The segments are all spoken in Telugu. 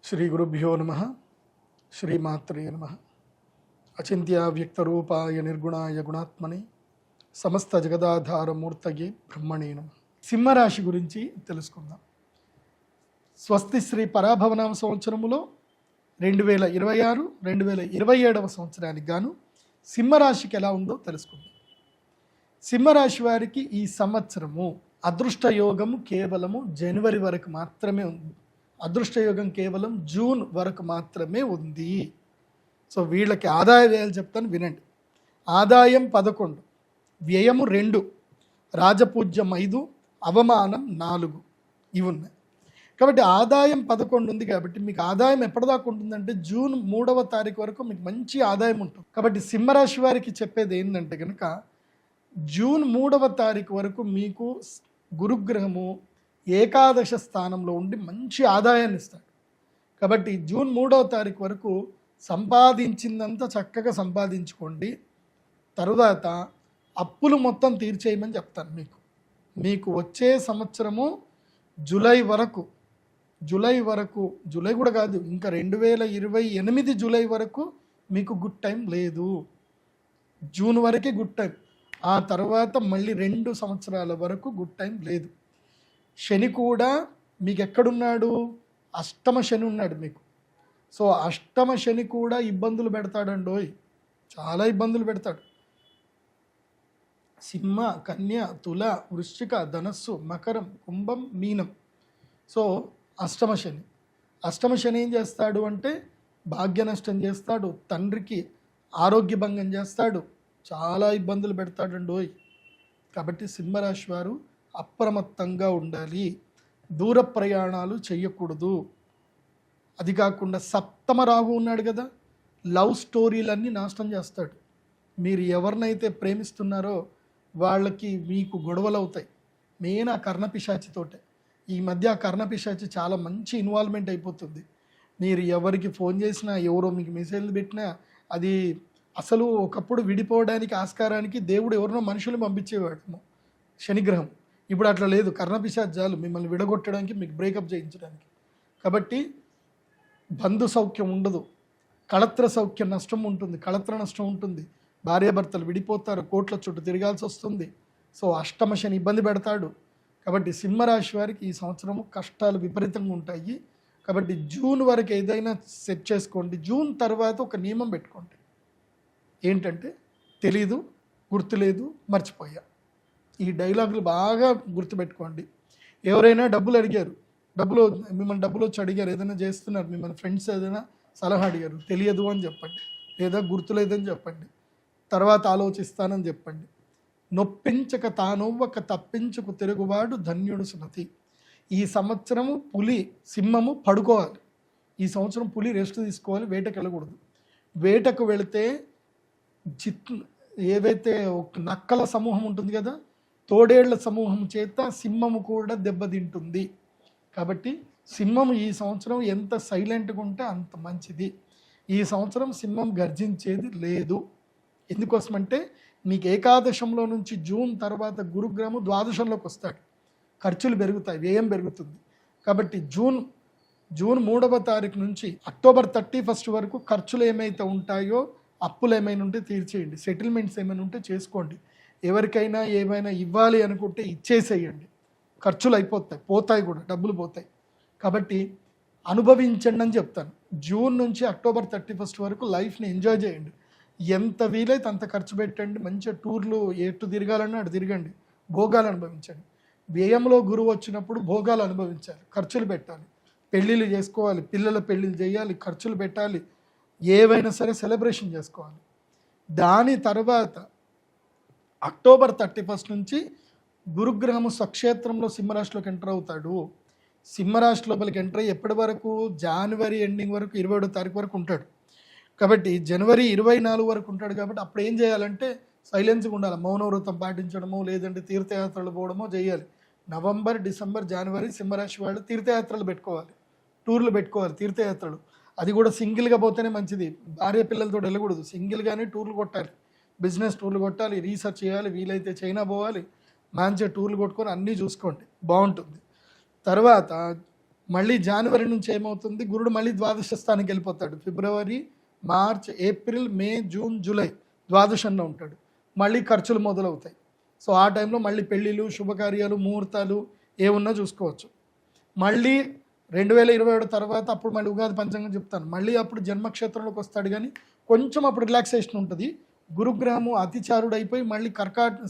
శ్రీ గురుభ్యో నమ. శ్రీమాత్రే నమ. అచింత్య వ్యక్తరూపాయ నిర్గుణాయ గుణాత్మని సమస్త జగదాధారమూర్తయే బ్రహ్మణే నమ. సింహరాశి గురించి తెలుసుకుందాం. స్వస్తి శ్రీ పరాభవనామ సంవత్సరములో 2026 2027 సంవత్సరానికి గాను సింహరాశికి ఎలా ఉందో తెలుసుకుందాం. సింహరాశి వారికి ఈ సంవత్సరము అదృష్టయోగము కేవలము జనవరి వరకు మాత్రమే ఉంది. అదృష్టయోగం కేవలం జూన్ వరకు మాత్రమే ఉంది. సో వీళ్ళకి ఆదాయ వ్యయాలు చెప్తాను వినండి. ఆదాయం 11, వ్యయము 2, రాజపూజ్యం 5, అవమానం 4 ఇవి ఉన్నాయి. కాబట్టి ఆదాయం 11 ఉంది. కాబట్టి మీకు ఆదాయం ఎప్పటిదాకా ఉంటుందంటే జూన్ 3వ తారీఖు వరకు మీకు మంచి ఆదాయం ఉంటుంది. కాబట్టి సింహరాశి వారికి చెప్పేది ఏంటంటే కనుక జూన్ 3వ తారీఖు వరకు మీకు గురుగ్రహము ఏకాదశ స్థానంలో ఉండి మంచి ఆదాయాన్ని ఇస్తాడు. కాబట్టి జూన్ 3వ తారీఖు వరకు సంపాదించిందంతా చక్కగా సంపాదించుకోండి. తరువాత అప్పులు మొత్తం తీర్చేయమని చెప్తాను. మీకు వచ్చే సంవత్సరము జూలై వరకు జూలై కూడా కాదు, ఇంకా 2028 జూలై వరకు మీకు గుడ్ టైం లేదు. జూన్ వరకే గుడ్ టైం. ఆ తర్వాత మళ్ళీ 2 సంవత్సరాల వరకు గుడ్ టైం లేదు. శని కూడా మీకు ఎక్కడున్నాడు? అష్టమ శని ఉన్నాడు మీకు. సో అష్టమ శని కూడా ఇబ్బందులు పెడతాడండోయ్, చాలా ఇబ్బందులు పెడతాడు. సింహ, కన్య, తుల, వృశ్చిక, ధనస్సు, మకరం, కుంభం, మీనం. సో అష్టమ శని ఏం చేస్తాడు అంటే భాగ్య నష్టం చేస్తాడు, తండ్రికి ఆరోగ్య భంగం చేస్తాడు, చాలా ఇబ్బందులు పెడతాడండోయ్. కాబట్టి సింహరాశి వారు అప్రమత్తంగా ఉండాలి. దూర ప్రయాణాలు చేయకూడదు. అది కాకుండా సప్తమ రాహు ఉన్నాడు కదా, లవ్ స్టోరీలన్నీ నాశనం చేస్తాడు. మీరు ఎవరినైతే ప్రేమిస్తున్నారో వాళ్ళకి మీకు గొడవలు అవుతాయి. మెయిన్ ఆ కర్ణపిశాచితోటే. ఈ మధ్య ఆ కర్ణపిశాచి చాలా మంచి ఇన్వాల్వ్మెంట్ అయిపోతుంది. మీరు ఎవరికి ఫోన్ చేసినా, ఎవరో మీకు మెసేజ్లు పెట్టినా, అది అసలు ఒకప్పుడు విడిపోవడానికి ఆస్కారానికి దేవుడు ఎవరినో మనుషులు పంపించేవాడు శనిగ్రహం. ఇప్పుడు అట్లా లేదు. కర్ణపిశాచాలు మిమ్మల్ని విడగొట్టడానికి, మీకు బ్రేకప్ చేయించడానికి. కాబట్టి బంధు సౌఖ్యం ఉండదు, కళత్ర సౌఖ్యం నష్టం ఉంటుంది, కళత్ర నష్టం ఉంటుంది. భార్యాభర్తలు విడిపోతారు, కోట్ల చుట్టూ తిరగాల్సి వస్తుంది. సో అష్టమ శని ఇబ్బంది పెడతాడు. కాబట్టి సింహరాశి వారికి ఈ సంవత్సరము కష్టాలు విపరీతంగా ఉంటాయి. కాబట్టి జూన్ వరకు ఏదైనా సెట్ చేసుకోండి. జూన్ తర్వాత ఒక నియమం పెట్టుకోండి. ఏంటంటే తెలీదు, గుర్తులేదు, మర్చిపోయా. ఈ డైలాగులు బాగా గుర్తుపెట్టుకోండి. ఎవరైనా డబ్బులు అడిగారు, మిమ్మల్ని డబ్బులు వచ్చి అడిగారు, ఏదైనా చేస్తున్నారు, మిమ్మల్ని ఫ్రెండ్స్ ఏదైనా సలహా అడిగారు, తెలియదు అని చెప్పండి, లేదా గుర్తులేదని చెప్పండి, తర్వాత ఆలోచిస్తానని చెప్పండి. నొప్పించక తానొవ్వక తప్పించుకు తిరుగువాడు ధన్యుడు సుమతి. ఈ సంవత్సరము సింహము పడుకోవాలి. ఈ సంవత్సరం పులి రెస్ట్ తీసుకోవాలి, వేటకు వెళ్ళకూడదు. వేటకు వెళితే ఏవైతే నక్కల సమూహం ఉంటుంది కదా, తోడేళ్ల సమూహం చేత సింహము కూడా దెబ్బతింటుంది. కాబట్టి సింహం ఈ సంవత్సరం ఎంత సైలెంట్గా ఉంటే అంత మంచిది. ఈ సంవత్సరం సింహం గర్జించేది లేదు. ఎందుకోసమంటే మీకు ఏకాదశంలో నుంచి జూన్ తర్వాత గురుగ్రహము ద్వాదశంలోకి వస్తాడు. ఖర్చులు పెరుగుతాయి, వ్యయం పెరుగుతుంది. కాబట్టి జూన్ 3వ తారీఖు నుంచి అక్టోబర్ 31 వరకు ఖర్చులు ఏమైతే ఉంటాయో, అప్పులు ఏమైనా ఉంటే తీర్చేయండి, సెటిల్మెంట్స్ ఏమైనా ఉంటే చేసుకోండి. ఎవరికైనా ఏమైనా ఇవ్వాలి అనుకుంటే ఇచ్చేసేయండి. ఖర్చులు పోతాయి కూడా, డబ్బులు పోతాయి. కాబట్టి అనుభవించండి అని చెప్తాను. జూన్ నుంచి అక్టోబర్ 31 వరకు లైఫ్ని ఎంజాయ్ చేయండి. ఎంత వీలైతే అంత ఖర్చు పెట్టండి. మంచిగా టూర్లు ఎటు తిరగాలన్నా అటు తిరగండి, భోగాలు అనుభవించండి. వ్యయంలో గురువు వచ్చినప్పుడు భోగాలు అనుభవించాలి, ఖర్చులు పెట్టాలి, పెళ్ళిళ్ళు చేసుకోవాలి, పిల్లల పెళ్ళిళ్ళు చేయాలి, ఖర్చులు పెట్టాలి, ఏవైనా సరే సెలబ్రేషన్ చేసుకోవాలి. దాని తర్వాత అక్టోబర్ 31 నుంచి గురుగ్రహము స్వక్షేత్రంలో సింహరాశిలోకి ఎంటర్ అవుతాడు. సింహరాశి లోపలికి ఎంటర్ అయ్యి ఎప్పటి వరకు? జనవరి ఎండింగ్ వరకు, 27వ తారీఖు వరకు ఉంటాడు. కాబట్టి జనవరి 24 వరకు ఉంటాడు. కాబట్టి అప్పుడు ఏం చేయాలంటే సైలెన్స్గా ఉండాలి. మౌనవ్రతం పాటించడమో, లేదంటే తీర్థయాత్రలు పోవడమో చేయాలి. నవంబర్, డిసెంబర్, జనవరి సింహరాశి వాళ్ళు తీర్థయాత్రలు పెట్టుకోవాలి, టూర్లు పెట్టుకోవాలి, తీర్థయాత్రలు. అది కూడా సింగిల్గా పోతేనే మంచిది. భార్య పిల్లలతో వెళ్ళకూడదు, సింగిల్గానే టూర్లు కొట్టాలి. బిజినెస్ టూర్లు కొట్టాలి, రీసెర్చ్ చేయాలి, వీలైతే చైనా పోవాలి, మంచిగా టూర్లు కొట్టుకొని అన్నీ చూసుకోండి, బాగుంటుంది. తర్వాత మళ్ళీ జనవరి నుంచి ఏమవుతుంది, గురుడు మళ్ళీ ద్వాదశ స్థానానికి వెళ్ళిపోతాడు. ఫిబ్రవరి, మార్చ్, ఏప్రిల్, మే, జూన్, జూలై ద్వాదశంలో ఉంటాడు. మళ్ళీ ఖర్చులు మొదలవుతాయి. సో ఆ టైంలో మళ్ళీ పెళ్ళిళ్ళు, శుభకార్యాలు, ముహూర్తాలు ఏమున్నా చూసుకోవచ్చు. మళ్ళీ 2027 తర్వాత అప్పుడు మళ్ళీ ఉగాది పంచాంగం చెప్తాను. మళ్ళీ అప్పుడు జన్మక్షేత్రంలోకి వస్తాడు, కానీ కొంచెం అప్పుడు రిలాక్సేషన్ ఉంటుంది. గురుగ్రహము అతిచారుడు అయిపోయి మళ్ళీ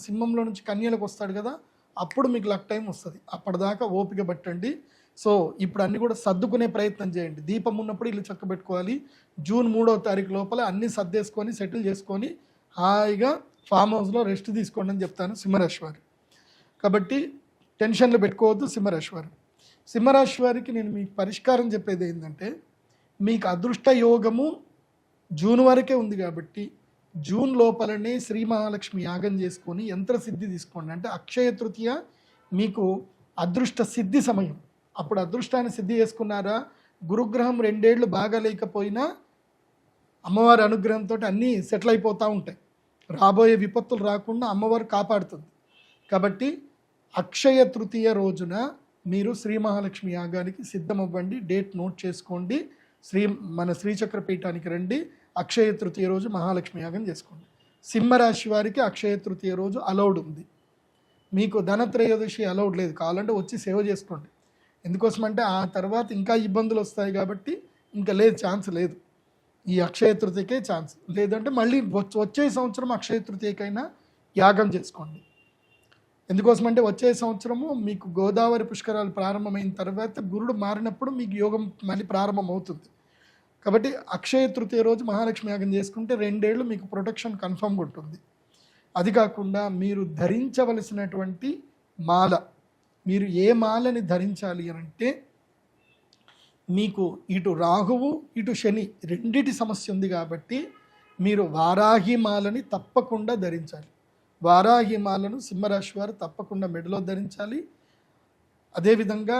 సింహంలో నుంచి కన్యలకు వస్తాడు కదా, అప్పుడు మీకు లక్ టైం వస్తుంది. అప్పటిదాకా ఓపిక పట్టండి. సో ఇప్పుడు అన్నీ కూడా సర్దుకునే ప్రయత్నం చేయండి. దీపం ఉన్నప్పుడు ఇల్లు చక్కబెట్టుకోవాలి. జూన్ 3వ తారీఖు లోపల అన్నీ సర్దేసుకొని సెటిల్ చేసుకొని హాయిగా ఫామ్ హౌస్లో రెస్ట్ తీసుకోండి అని చెప్తాను సింహరాశి వారు. కాబట్టి టెన్షన్లు పెట్టుకోవద్దు సింహరాశి వారు. సింహరాశి వారికి నేను మీకు పరిష్కారం చెప్పేది ఏంటంటే, మీకు అదృష్ట యోగము జూన్ వరకే ఉంది కాబట్టి జూన్ లోపలనే శ్రీ మహాలక్ష్మి యాగం చేసుకొని యంత్ర సిద్ధి తీసుకోండి. అంటే అక్షయ తృతీయ మీకు అదృష్ట సిద్ధి సమయం. అప్పుడు అదృష్టాన్ని సిద్ధి చేసుకున్నారా, గురుగ్రహం 2 ఏళ్ళు బాగా లేకపోయినా అమ్మవారి అనుగ్రహంతో అన్నీ సెటిల్ అయిపోతూ ఉంటాయి. రాబోయే విపత్తులు రాకుండా అమ్మవారు కాపాడుతుంది. కాబట్టి అక్షయ తృతీయ రోజున మీరు శ్రీ మహాలక్ష్మి యాగానికి సిద్ధమవ్వండి. డేట్ నోట్ చేసుకోండి. మన శ్రీచక్ర పీఠానికి రండి. అక్షయ తృతీయ రోజు మహాలక్ష్మి యాగం చేసుకోండి. సింహరాశి వారికి అక్షయ తృతీయ రోజు అలౌడ్ ఉంది. మీకు ధనత్రయోదశి అలౌడ్ లేదు. కావాలంటే వచ్చి సేవ చేసుకోండి. ఎందుకోసమంటే ఆ తర్వాత ఇంకా ఇబ్బందులు వస్తాయి కాబట్టి ఇంకా లేదు, ఛాన్స్ లేదు. ఈ అక్షయ తృతీయకే ఛాన్స్. లేదంటే మళ్ళీ వచ్చే సంవత్సరం అక్షయ తృతీయకైనా యాగం చేసుకోండి. ఎందుకోసమంటే వచ్చే సంవత్సరము మీకు గోదావరి పుష్కరాలు ప్రారంభమైన తర్వాత గురుడు మారినప్పుడు మీకు యోగం మళ్ళీ ప్రారంభం అవుతుంది. కాబట్టి అక్షయ తృతీయ రోజు మహాలక్ష్మి యాగం చేసుకుంటే 2 ఏళ్ళు మీకు ప్రొటెక్షన్ కన్ఫర్మ్గా ఉంటుంది. అది కాకుండా మీరు ధరించవలసినటువంటి మాల, మీరు ఏ మాలని ధరించాలి అని అంటే, మీకు ఇటు రాహువు ఇటు శని రెండిటి సమస్య ఉంది కాబట్టి మీరు వారాహి మాలని తప్పకుండా ధరించాలి. వారాహి మాలను సింహరాశి వారు తప్పకుండా మెడలో ధరించాలి. అదేవిధంగా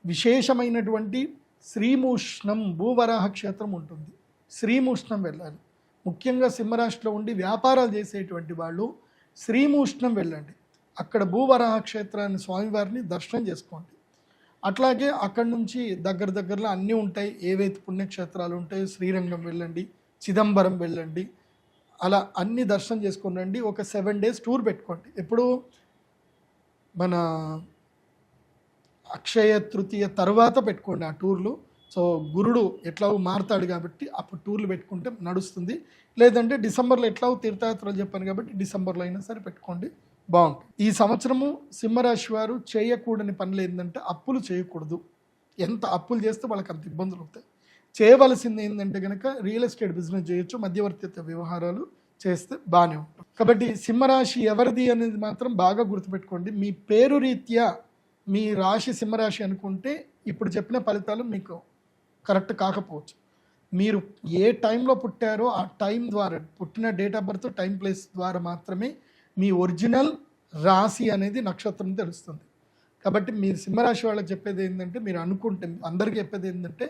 విశేషమైనటువంటి శ్రీమూష్ణం భూవరాహ క్షేత్రం ఉంటుంది. శ్రీమూష్ణం వెళ్ళాలి. ముఖ్యంగా సింహరాశిలో ఉండి వ్యాపారాలు చేసేటువంటి వాళ్ళు శ్రీమూష్ణం వెళ్ళండి. అక్కడ భూవరాహ క్షేత్రాన్ని స్వామివారిని దర్శనం చేసుకోండి. అట్లాగే అక్కడి నుంచి దగ్గరలో అన్నీ ఉంటాయి. ఏవైతే పుణ్యక్షేత్రాలు ఉంటాయో శ్రీరంగం వెళ్ళండి, చిదంబరం వెళ్ళండి, అలా అన్ని దర్శనం చేసుకొని రండి. ఒక 7 days టూర్ పెట్టుకోండి. ఎప్పుడు మన అక్షయ తృతీయ తర్వాత పెట్టుకోండి ఆ టూర్లు. సో గురుడు ఎట్లాగో మారుతాడు కాబట్టి అప్పుడు టూర్లు పెట్టుకుంటే నడుస్తుంది. లేదంటే డిసెంబర్లో ఎట్లాగో తీర్థయాత్రలు చెప్పాను కాబట్టి డిసెంబర్లో అయినా సరే పెట్టుకోండి, బాగుంటుంది. ఈ సంవత్సరము సింహరాశి వారు చేయకూడని పనులు ఏంటంటే అప్పులు చేయకూడదు. ఎంత అప్పులు చేస్తే వాళ్ళకి అంత ఇబ్బందులు అవుతాయి. చేయవలసింది ఏంటంటే కనుక రియల్ ఎస్టేట్ బిజినెస్ చేయొచ్చు, మధ్యవర్తిత్వ వ్యవహారాలు చేస్తే బాగానే ఉంటుంది. కాబట్టి సింహరాశి ఎవరిది అనేది మాత్రం బాగా గుర్తుపెట్టుకోండి. మీ పేరు రీత్యా మీ రాశి సింహరాశి అనుకుంటే ఇప్పుడు చెప్పిన ఫలితాలు మీకు కరెక్ట్ కాకపోవచ్చు. మీరు ఏ టైంలో పుట్టారో ఆ టైం ద్వారా, పుట్టిన date of birth, time, place ద్వారా మాత్రమే మీ ఒరిజినల్ రాశి అనేది నక్షత్రం తెలుస్తుంది. కాబట్టి మీరు సింహరాశి వాళ్ళకి చెప్పేది ఏంటంటే, మీరు అనుకుంటే అందరికీ చెప్పేది ఏంటంటే,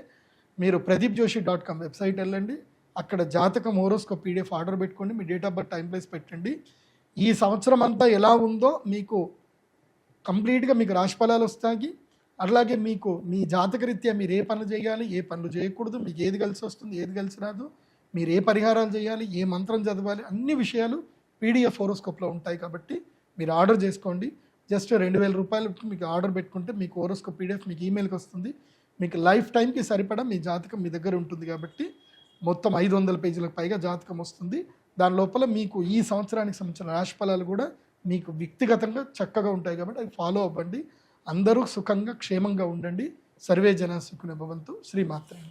మీరు pradeepjoshi.com వెబ్సైట్ వెళ్ళండి. అక్కడ జాతకం హోరోస్కోప్ PDF ఆర్డర్ పెట్టుకోండి. మీ date of birth, time, place పెట్టండి. ఈ సంవత్సరం అంతా ఎలా ఉందో మీకు కంప్లీట్గా మీకు రాశి ఫలాలు వస్తాయి. అట్లాగే మీకు మీ జాతకరీత్యా మీరు ఏ పనులు చేయాలి, ఏ పనులు చేయకూడదు, మీకు ఏది కలిసి వస్తుంది, ఏది కలిసి రాదు, మీరు ఏ పరిహారాలు చేయాలి, ఏ మంత్రం చదవాలి, అన్ని విషయాలు PDF హోరోస్కోప్లో ఉంటాయి. కాబట్టి మీరు ఆర్డర్ చేసుకోండి. జస్ట్ 2000 రూపాయలు మీకు ఆర్డర్ పెట్టుకుంటే మీకు హోరోస్కోప్ PDF మీకు ఈమెయిల్కి వస్తుంది. మీకు లైఫ్ టైంకి సరిపడా మీ జాతకం మీ దగ్గర ఉంటుంది. కాబట్టి మొత్తం 500 పేజీలకు పైగా జాతకం వస్తుంది. దాని లోపల మీకు ఈ సంవత్సరానికి సంబంధించిన రాశి ఫలాలు కూడా మీకు వ్యక్తిగతంగా చక్కగా ఉంటాయి. కాబట్టి అవి ఫాలో అవ్వండి. అందరూ సుఖంగా క్షేమంగా ఉండండి. సర్వే జన సుఖినో భవంతు. శ్రీమాత్రే నమః.